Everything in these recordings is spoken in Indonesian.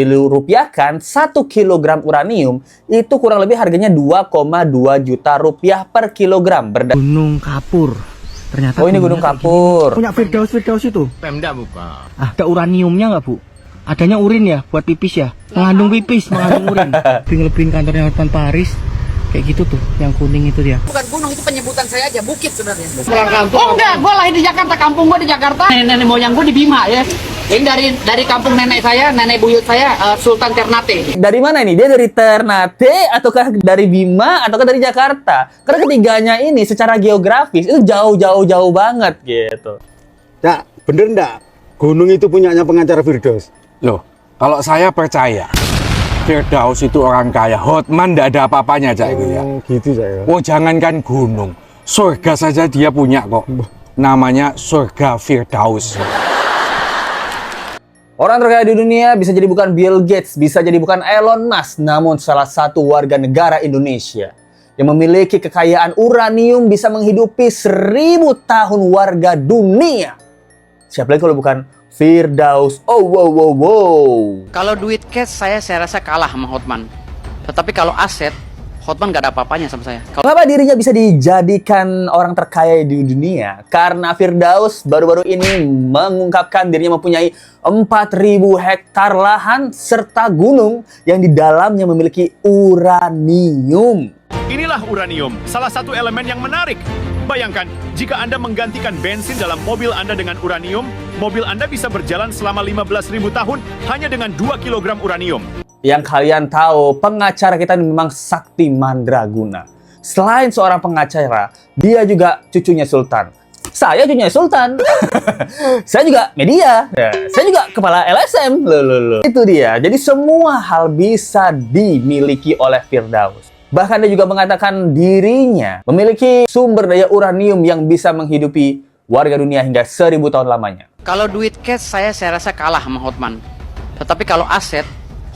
Dirupiahkan 1 kilogram uranium itu kurang lebih harganya 2,2 juta rupiah per kilogram. Gunung Kapur. Ternyata Oh, ini Gunung Kapur. Punya Firdaus itu. Pemda bukan. Ada uraniumnya nggak, Bu? Adanya urin ya buat pipis ya? Mengandung pipis, mengandung urin. Lebih-lebihin kantornya Hotman Paris. Kayak gitu tuh, yang kuning itu dia. Bukan gunung, itu penyebutan saya aja, bukit sebenarnya. Pulang kampung. Oh enggak, gue lahir di Jakarta, kampung gue di Jakarta. Nenek moyang gue di Bima ya. Ini dari kampung nenek saya, nenek buyut saya, Sultan Ternate. Dari mana ini? Dia dari Ternate ataukah dari Bima ataukah dari Jakarta? Karena ketiganya ini secara geografis itu jauh banget gitu. Ya, bener ndak? Gunung itu punyanya pengacara Firdaus. Loh, kalau saya percaya Firdaus itu orang kaya. Hotman ndak ada apa-apanya, Cak, itu ya. Gitu saya. Oh, jangankan gunung, surga saja dia punya kok. Namanya surga Firdaus. Orang terkaya di dunia bisa jadi bukan Bill Gates, bisa jadi bukan Elon Musk, namun salah satu warga negara Indonesia yang memiliki kekayaan uranium bisa menghidupi 1000 tahun warga dunia. Siapa lagi kalau bukan Firdaus? Oh, wow. Kalau duit cash saya rasa kalah sama Hotman. Tetapi kalau aset, Hotman gak ada apa-apanya sama saya. Kenapa dirinya bisa dijadikan orang terkaya di dunia? Karena Firdaus baru-baru ini mengungkapkan dirinya mempunyai 4.000 hektar lahan serta gunung yang di dalamnya memiliki uranium. Inilah uranium, salah satu elemen yang menarik. Bayangkan, jika Anda menggantikan bensin dalam mobil Anda dengan uranium, mobil Anda bisa berjalan selama 15.000 tahun hanya dengan 2 kilogram uranium. Yang kalian tahu, pengacara kita memang sakti mandraguna. Selain seorang pengacara, dia juga cucunya Sultan. Saya cucunya Sultan. Saya juga media. Saya juga kepala LSM. Loh. Itu dia. Jadi semua hal bisa dimiliki oleh Firdaus. Bahkan dia juga mengatakan dirinya memiliki sumber daya uranium yang bisa menghidupi warga dunia hingga 1000 tahun lamanya. Kalau duit cash saya rasa kalah sama Hotman. Tetapi kalau aset,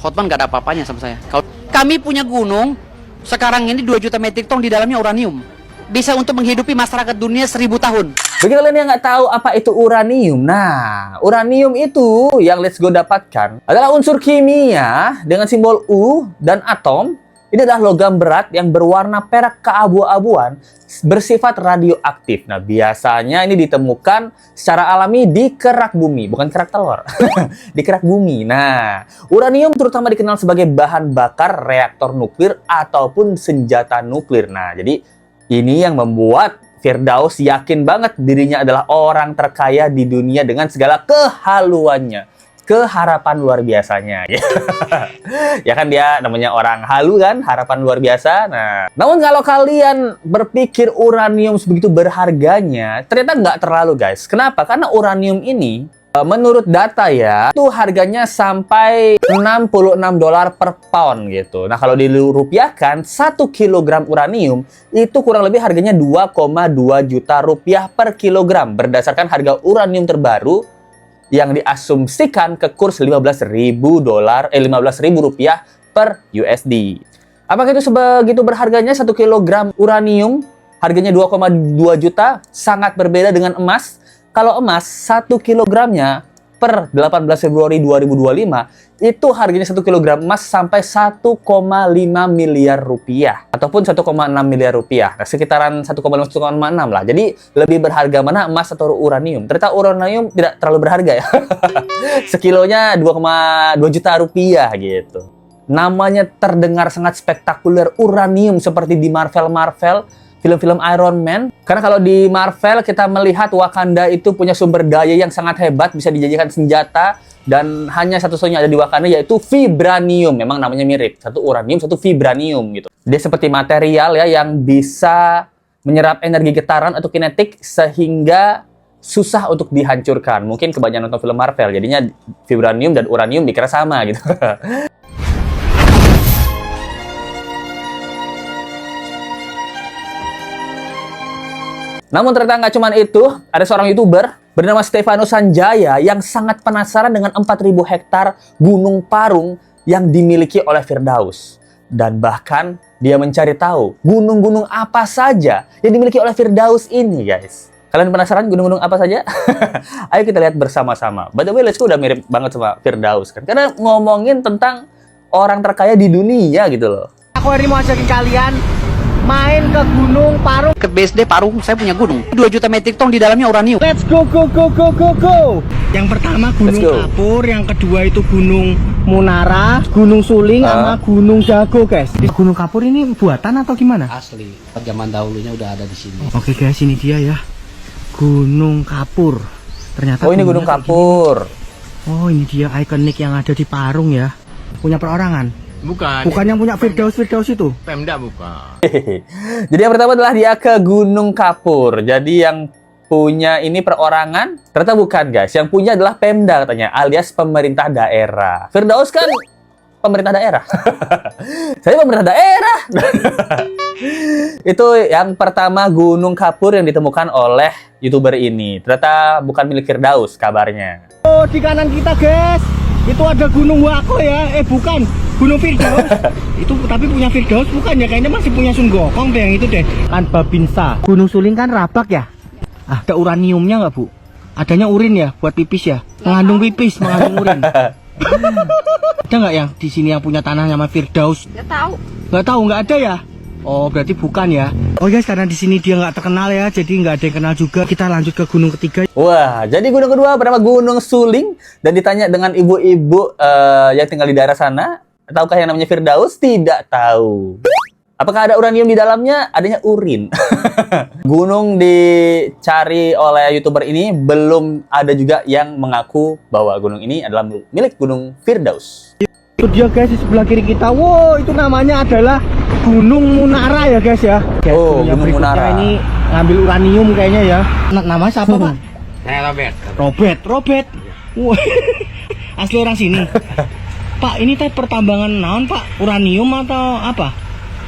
Hotman gak ada apa-apanya sama saya. Kalau kami punya gunung, sekarang ini 2 juta metrik ton di dalamnya uranium. Bisa untuk menghidupi masyarakat dunia 1000 tahun. Bagi kalian yang nggak tahu apa itu uranium, nah, uranium itu yang Let's Go dapatkan adalah unsur kimia dengan simbol U dan atom. Ini adalah logam berat yang berwarna perak keabu-abuan bersifat radioaktif. Nah, biasanya ini ditemukan secara alami di kerak bumi, bukan kerak telur. Di kerak bumi. Nah, uranium terutama dikenal sebagai bahan bakar reaktor nuklir ataupun senjata nuklir. Nah, jadi ini yang membuat Firdaus yakin banget dirinya adalah orang terkaya di dunia dengan segala kehaluannya. Keharapan luar biasanya. Ya kan dia namanya orang halu kan, harapan luar biasa. Nah, namun kalau kalian berpikir uranium sebegitu berharganya, ternyata nggak terlalu guys. Kenapa? Karena uranium ini menurut data ya, itu harganya sampai $66 per pound gitu. Nah, kalau dirupiahkan 1 kilogram uranium itu kurang lebih harganya 2,2 juta rupiah per kilogram berdasarkan harga uranium terbaru yang diasumsikan ke kurs $15.000 rupiah per USD. Apakah itu sebegitu berharganya 1 kilogram uranium? Harganya 2,2 juta, sangat berbeda dengan emas. Kalau emas 1 kilogramnya per 18 Februari 2025 itu harganya 1 kilogram emas sampai 1,5 miliar rupiah ataupun 1,6 miliar rupiah. Nah, sekitaran 1,5-1,6 lah. Jadi lebih berharga mana emas atau uranium? Ternyata uranium tidak terlalu berharga ya. Sekilonya 2,2 juta rupiah gitu. Namanya terdengar sangat spektakuler, uranium seperti di Marvel, film-film Iron Man. Karena kalau di Marvel kita melihat Wakanda itu punya sumber daya yang sangat hebat, bisa dijadikan senjata, dan hanya satu-satunya ada di Wakanda yaitu vibranium. Memang namanya mirip, satu uranium, satu vibranium gitu. Dia seperti material ya yang bisa menyerap energi getaran atau kinetik sehingga susah untuk dihancurkan. Mungkin kebanyakan nonton film Marvel, jadinya vibranium dan uranium dikira sama gitu. Namun ternyata nggak cuma itu, ada seorang YouTuber bernama Stefanus Sanjaya yang sangat penasaran dengan 4.000 hektar gunung parung yang dimiliki oleh Firdaus. Dan bahkan dia mencari tahu gunung-gunung apa saja yang dimiliki oleh Firdaus ini guys. Kalian penasaran gunung-gunung apa saja? Ayo kita lihat bersama-sama. By the way, Let's Go udah mirip banget sama Firdaus kan. Karena ngomongin tentang orang terkaya di dunia gitu loh. Aku hari mau ajakin kalian main ke Gunung Parung. Ke BSD Parung, saya punya gunung. 2 juta metrik ton di dalamnya uranium. Let's go go go go go go. Yang pertama Let's Gunung go. Kapur, yang kedua itu Gunung Munara, Gunung Suling, sama Gunung Jago, guys. Gunung Kapur ini buatan atau gimana? Asli, zaman dahulunya udah ada di sini. Oke guys, ini dia ya. Gunung Kapur. Ternyata Oh, ini gunungnya Gunung kayak gini. Kapur. Oh, ini dia ikonik yang ada di Parung ya. Punya perorangan. Bukan yang punya Firdaus itu. Pemda bukan. Jadi yang pertama adalah dia ke Gunung Kapur. Jadi yang punya ini perorangan, ternyata bukan guys. Yang punya adalah Pemda katanya, alias pemerintah daerah. Firdaus kan pemerintah daerah. Saya pemerintah daerah. Itu yang pertama Gunung Kapur yang ditemukan oleh YouTuber ini. Ternyata bukan milik Firdaus kabarnya. Oh, di kanan kita guys, itu ada Gunung Wako ya. Bukan, Gunung Firdaus. Itu tapi punya Firdaus bukan ya? Kayaknya masih punya Sun Gokong deh, yang itu deh. Kan Babinsa. Gunung Suling kan Rabak ya. Ada uraniumnya nggak bu? Adanya urin ya, buat pipis ya. Mengandung pipis, mengandung urin. Ada nggak yang di sini yang punya tanah nama Firdaus? Nggak tahu. Nggak tahu, nggak ada ya? Oh, berarti bukan ya? Oh guys, karena di sini dia nggak terkenal ya, jadi nggak ada yang kenal juga. Kita lanjut ke gunung ketiga. Wah, jadi gunung kedua bernama Gunung Suling. Dan ditanya dengan ibu-ibu yang tinggal di daerah sana, tahukah yang namanya Firdaus? Tidak tahu. Apakah ada uranium di dalamnya? Adanya urin. Gunung dicari oleh YouTuber ini, belum ada juga yang mengaku bahwa gunung ini adalah milik Gunung Firdaus. Itu dia guys, di sebelah kiri kita. Wow, itu namanya adalah Gunung Munara ya guys ya. Oh, Yang Gunung berikutnya Munara. ini ngambil uranium kayaknya ya. Nama siapa pak? Saya Robert. Robert. Wah, asli orang sini. Pak, ini teh pertambangan naon pak? Uranium atau apa?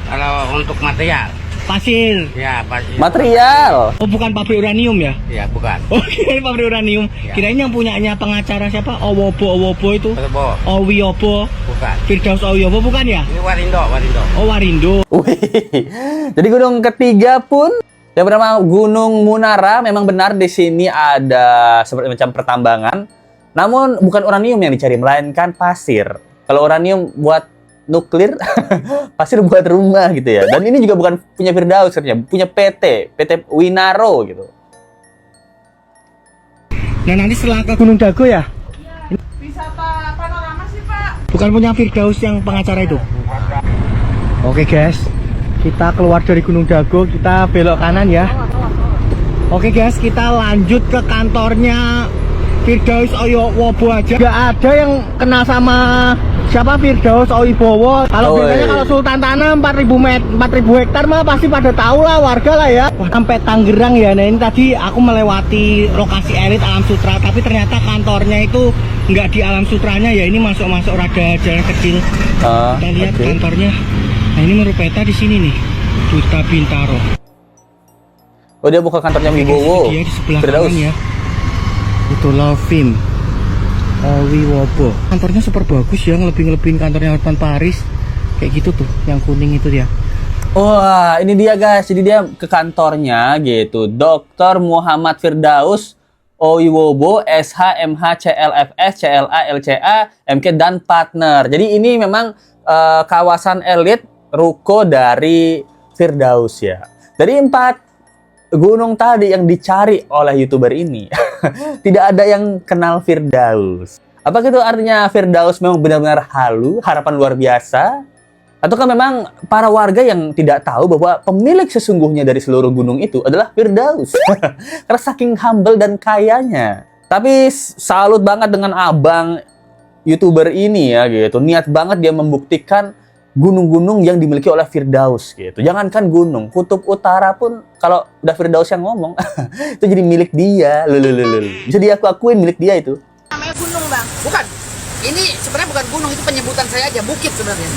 Kalau untuk material, Pasir. ya pasti. Material. Oh, bukan pabrik uranium ya? Ya bukan. Oh, kirain pabrik uranium. Ya. Kirain yang punyanya pengacara siapa? Owobo itu. Betul, Owiyobo. bukan. Firdaus Owiyobo bukan ya? Ini Warindo. Oh, Warindo. Wih. Jadi gunung ketiga pun yang bernama Gunung Munara, memang benar di sini ada seperti macam pertambangan. Namun bukan uranium yang dicari, melainkan pasir. Kalau uranium buat nuklir, pasir buat rumah gitu ya. Dan ini juga bukan punya Firdaus katanya, punya PT Winaro gitu. Nah, nanti setelah ke Gunung Dago ya? Bisa Pak panorama sih Pak. Bukan punya Firdaus yang pengacara itu. Oke guys, kita keluar dari Gunung Dago, kita belok kanan ya. Oke guys, kita lanjut ke kantornya Firdaus Owiyobo aja. Gak ada yang kenal sama siapa Firdaus Owiyobo. Kalau biasanya kalau Sultan Tanah 4.000 hektar mah pasti pada tahu lah, warga lah ya. Wah, sampai Tangerang ya. Nah, ini tadi aku melewati lokasi elit Alam Sutra, tapi ternyata kantornya itu nggak di Alam Sutranya ya. Ini masuk rada jalan kecil. Kita lihat kantornya. Nah, ini menurut peta di sini nih, Duta Bintaro. Oh, dia buka kantornya Wibowo. Dia di sebelah Firdaus. kanan ya. Itu Lovim Owiyobo. Kantornya super bagus ya, ngelebih-ngelebihin kantornya Hotman Paris. Kayak gitu tuh, yang kuning itu dia. Wah, ini dia guys. Jadi dia ke kantornya gitu. Dr. Muhammad Firdaus Owiyobo, SH, MH, CLFS, CLA, LCA, MK, dan partner. Jadi ini memang kawasan elit ruko dari Firdaus ya. Dari 4 gunung tadi yang dicari oleh YouTuber ini, tidak ada yang kenal Firdaus. Apakah itu artinya Firdaus memang benar-benar halu, harapan luar biasa? Ataukah memang para warga yang tidak tahu bahwa pemilik sesungguhnya dari seluruh gunung itu adalah Firdaus? Karena saking humble dan kayanya. Tapi salut banget dengan abang YouTuber ini ya gitu. Niat banget dia membuktikan gunung-gunung yang dimiliki oleh Firdaus gitu. Jangankan gunung, kutub utara pun kalau udah Firdaus yang ngomong itu jadi milik dia. Bisa dia akuin milik dia itu. Namanya gunung Bang. Bukan. Ini sebenarnya bukan gunung, itu penyebutan saya aja, bukit sebenarnya.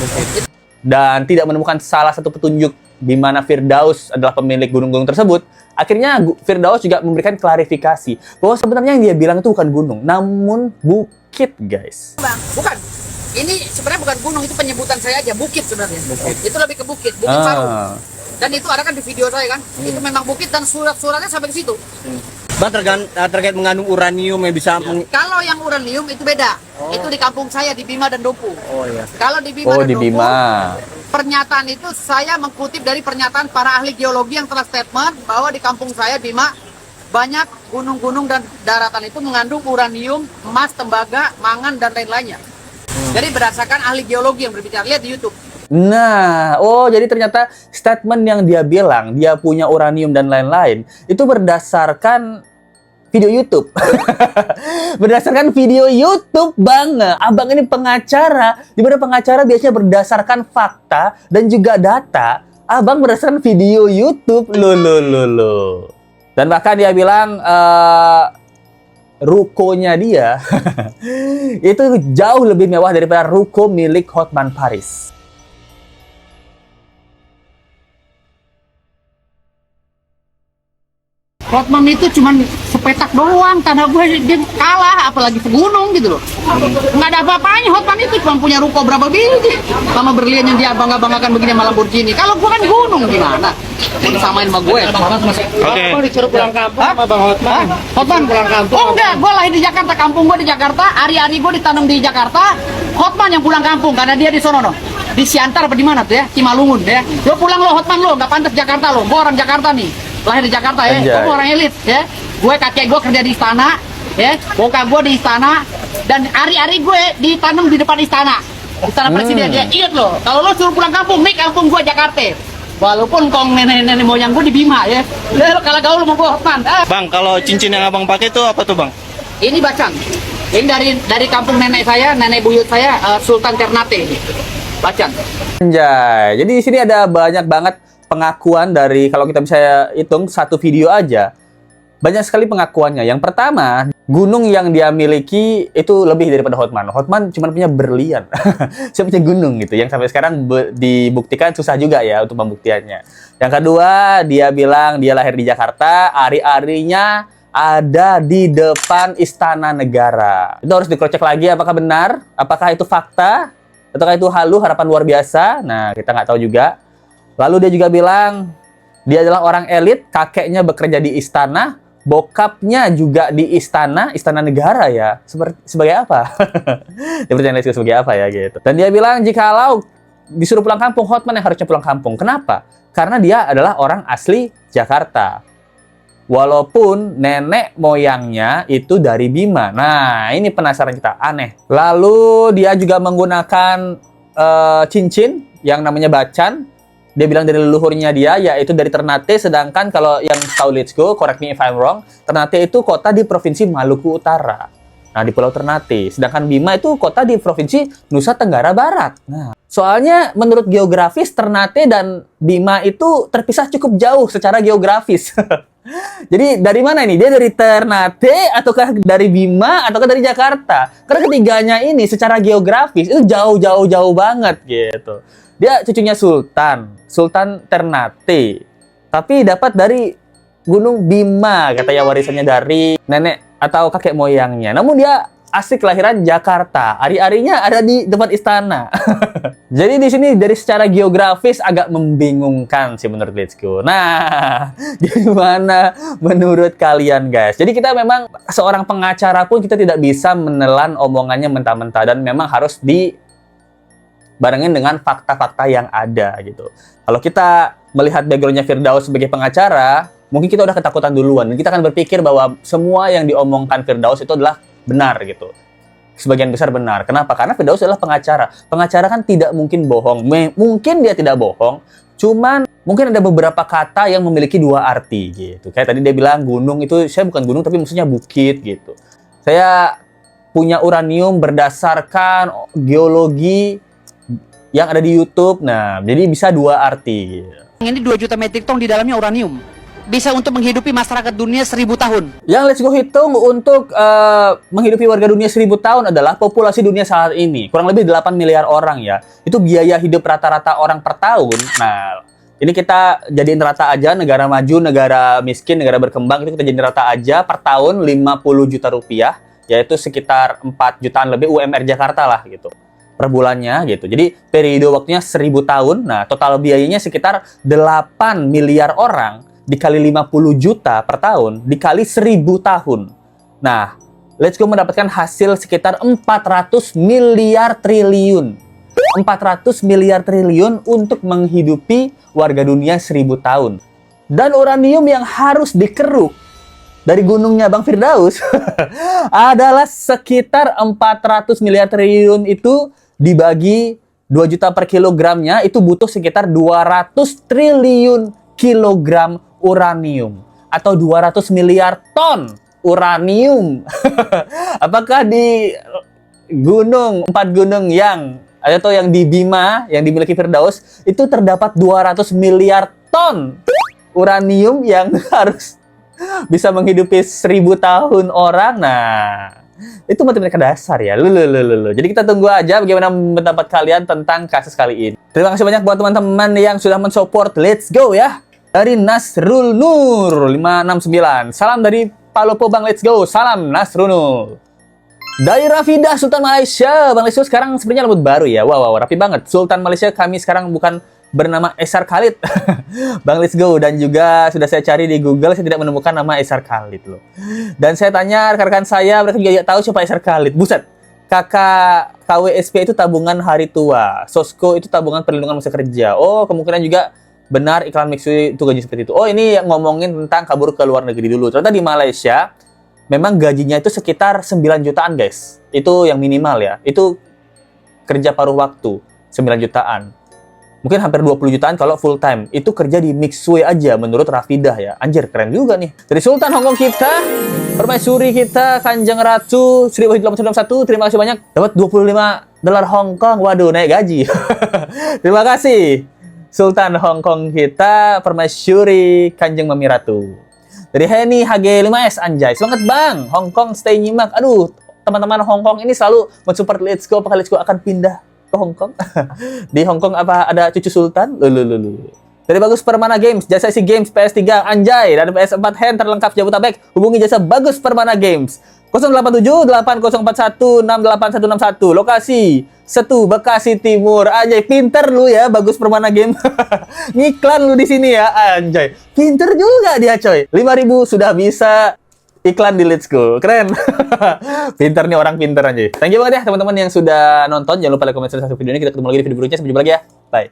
Dan tidak menemukan salah satu petunjuk di mana Firdaus adalah pemilik gunung-gunung tersebut. Akhirnya Firdaus juga memberikan klarifikasi bahwa sebenarnya yang dia bilang itu bukan gunung, namun bukit, guys. Bang, bukan. Ini sebenarnya bukan gunung, itu penyebutan saya aja, bukit sebenarnya. Itu lebih ke bukit Parung. Dan itu ada kan di video saya kan. Itu memang bukit dan surat-suratnya sampai ke situ. Bang, terkait mengandung uranium yang bisa Kalau yang uranium itu beda. Itu di kampung saya di Bima dan Dompu. Oh iya. Kalau di Bima Oh, dan di Dompu, Bima. pernyataan itu saya mengkutip dari pernyataan para ahli geologi yang telah statement bahwa di kampung saya Bima banyak gunung-gunung dan daratan itu mengandung uranium, emas, tembaga, mangan dan lain-lainnya. Jadi berdasarkan ahli geologi yang berbicara, lihat di YouTube. Nah, oh jadi ternyata statement yang dia bilang dia punya uranium dan lain-lain itu berdasarkan video YouTube. Berdasarkan video YouTube, Bang. Abang ini pengacara. Di mana pengacara biasanya berdasarkan fakta dan juga data. Abang berdasarkan video YouTube. Loh. Dan bahkan dia bilang rukonya dia itu jauh lebih mewah daripada ruko milik Hotman Paris. Hotman itu cuma sepetak doang, tanah gue dia kalah, apalagi segunung gitu loh. Nggak ada apa-apanya, Hotman itu cuma punya ruko berapa biji. Sama berlian yang dia bangga-banggakan begini sama Lamborghini. Kalau gue kan gunung gimana? Mau disamain sama gue. Oke. Bang disuruh pulang kampung sama Bang Hotman. Hotman pulang kampung. Oh enggak, gue lahir di Jakarta, kampung gue di Jakarta, hari-hari gue ditanam di Jakarta. Hotman yang pulang kampung karena dia di sono no. Di Siantar apa di mana tuh ya? Cimalungun ya. Lo pulang lo Hotman lo, nggak pantas Jakarta lo. Gue orang Jakarta nih. Lahir di Jakarta ya. Anjay. Gue orang elit ya. Gue kakek gue kerja di istana ya. Bokap gue di istana dan hari-hari gue ditanam di depan istana. Istana presiden ya. Ingat lo, kalau lo suruh pulang kampung, nih kampung gue Jakarta. Walaupun kong nenek-nenek moyang gue di Bima ya. Lo kalau gaul mau gue Hotman. Bang, kalau cincin yang abang pakai itu apa tuh, Bang? Ini bacang. Ini dari kampung nenek saya, nenek buyut saya Sultan Ternate. Bacang. Anjay. Jadi di sini ada banyak banget pengakuan dari, kalau kita bisa hitung satu video aja, banyak sekali pengakuannya. Yang pertama, gunung yang dia miliki itu lebih daripada Hotman. Hotman cuma punya berlian. Saya punya gunung gitu, yang sampai sekarang dibuktikan susah juga ya untuk pembuktiannya. Yang kedua, dia bilang dia lahir di Jakarta, ari-arinya ada di depan Istana Negara. Itu harus dikrocek lagi apakah benar, apakah itu fakta, ataukah itu halu, harapan luar biasa. Nah, kita nggak tahu juga. Lalu dia juga bilang dia adalah orang elit, kakeknya bekerja di istana, bokapnya juga di istana negara ya. Sebagai apa? Dia pertanyaan sebagai apa ya gitu. Dan dia bilang jikalau disuruh pulang kampung, Hotman yang harusnya pulang kampung. Kenapa? Karena dia adalah orang asli Jakarta. Walaupun nenek moyangnya itu dari Bima. Nah, ini penasaran kita, aneh. Lalu dia juga menggunakan cincin yang namanya bacan. Dia bilang dari leluhurnya dia, yaitu dari Ternate. Sedangkan kalau yang tahu Let's Go, correct me if I'm wrong, Ternate itu kota di Provinsi Maluku Utara. Nah, di Pulau Ternate. Sedangkan Bima itu kota di Provinsi Nusa Tenggara Barat. Nah, soalnya menurut geografis, Ternate dan Bima itu terpisah cukup jauh secara geografis. Jadi dari mana ini? Dia dari Ternate ataukah dari Bima ataukah dari Jakarta? Karena ketiganya ini secara geografis itu jauh banget gitu. Dia cucunya Sultan Ternate. Tapi dapat dari Gunung Bima, katanya warisannya dari nenek atau kakek moyangnya. Namun dia asli kelahiran Jakarta. Ari-arinya ada di depan istana. Jadi di sini dari secara geografis agak membingungkan sih menurut Let's Go. Nah, gimana menurut kalian guys? Jadi kita memang seorang pengacara pun kita tidak bisa menelan omongannya mentah-mentah dan memang harus dibarengin dengan fakta-fakta yang ada gitu. Kalau kita melihat backgroundnya Firdaus sebagai pengacara, mungkin kita udah ketakutan duluan dan kita akan berpikir bahwa semua yang diomongkan Firdaus itu adalah benar gitu. Sebagian besar benar. Kenapa? Karena Firdaus adalah pengacara. Pengacara kan tidak mungkin bohong. Mungkin dia tidak bohong, cuman mungkin ada beberapa kata yang memiliki dua arti gitu. Kayak tadi dia bilang gunung itu, saya bukan gunung tapi maksudnya bukit gitu. Saya punya uranium berdasarkan geologi yang ada di YouTube. Nah, jadi bisa dua arti gitu. Ini 2 juta metrik ton di dalamnya uranium. Bisa untuk menghidupi masyarakat dunia 1000 tahun. Yang Let's Go hitung untuk menghidupi warga dunia 1000 tahun adalah populasi dunia saat ini. Kurang lebih 8 miliar orang ya. Itu biaya hidup rata-rata orang per tahun. Nah, ini kita jadiin rata aja, negara maju, negara miskin, negara berkembang, itu kita jadiin rata aja per tahun 50 juta rupiah. Yaitu sekitar 4 jutaan lebih UMR Jakarta lah gitu. per bulannya gitu. Jadi periode waktunya 1000 tahun. Nah, total biayanya sekitar 8 miliar orang dikali 50 juta per tahun dikali 1000 tahun. Nah, Let's Go mendapatkan hasil sekitar 400 miliar triliun. 400 miliar triliun untuk menghidupi warga dunia 1000 tahun. Dan uranium yang harus dikeruk dari gunungnya Bang Firdaus adalah sekitar 400 miliar triliun itu dibagi 2 juta per kilogramnya, itu butuh sekitar 200 triliun kilogram uranium atau 200 miliar ton uranium. Apakah di gunung, 4 gunung yang atau yang di Bima yang dimiliki Firdaus itu terdapat 200 miliar ton uranium yang harus bisa menghidupi 1000 tahun orang. Nah, itu matematika dasar ya. Jadi kita tunggu aja bagaimana pendapat kalian tentang kasus kali ini. Terima kasih banyak buat teman-teman yang sudah mensupport Let's Go ya. Dari Nasrul Nur 569. Salam dari Palopo Bang Let's Go. Salam Nasrul Nur. Dari Rafidah Sultan Malaysia. Bang Let's Go sekarang sebenarnya rambut baru ya. Wow, rapi banget. Sultan Malaysia kami sekarang bukan bernama Esar Khalid. Bang Let's Go, dan juga sudah saya cari di Google, saya tidak menemukan nama Esar Khalid loh. Dan saya tanya rekan-rekan saya, mereka juga tidak tahu siapa Esar Khalid. Buset. Kakak KWSP itu tabungan hari tua, Sosko itu tabungan perlindungan masa kerja. Oh, kemungkinan juga benar iklan Mixui itu gaji seperti itu. Oh, ini yang ngomongin tentang kabur ke luar negeri dulu. Ternyata di Malaysia memang gajinya itu sekitar 9 jutaan guys. Itu yang minimal ya. Itu kerja paruh waktu 9 jutaan. Mungkin hampir 20 jutaan kalau full time. Itu kerja di Mixway aja menurut Rafidah ya. Anjir, keren juga nih. Dari Sultan Hongkong kita, permaisuri kita, Kanjeng Ratu 1891, terima kasih banyak. Dapat 25 dolar Hongkong. Waduh, naik gaji. Terima kasih Sultan Hongkong kita, permaisuri Kanjeng Mami Ratu. Dari Henny HG5S, anjay. Semangat Bang, Hongkong stay nyimak. Aduh, teman-teman Hongkong ini selalu mensupport Let's Go. Apakah Let's Go akan pindah ke Hongkong? Di Hongkong apa ada cucu Sultan? Lulu. Dari Bagus Permana Games, jasa isi games PS3 anjay dan PS4 hand terlengkap Jabodetabek. Hubungi jasa Bagus Permana Games 087 8041 68161. Lokasi Setu Bekasi Timur. Anjay, pinter lu ya Bagus Permana Game. Ngiklan lu di sini ya, anjay. Pinter juga dia coy. 5.000 sudah bisa iklan di Let's Go. Keren. Pinter nih, orang pinter aja. Thank you banget ya teman-teman yang sudah nonton. Jangan lupa like, comment, subscribe video ini. Kita ketemu lagi di video berikutnya. Sampai jumpa lagi ya. Bye.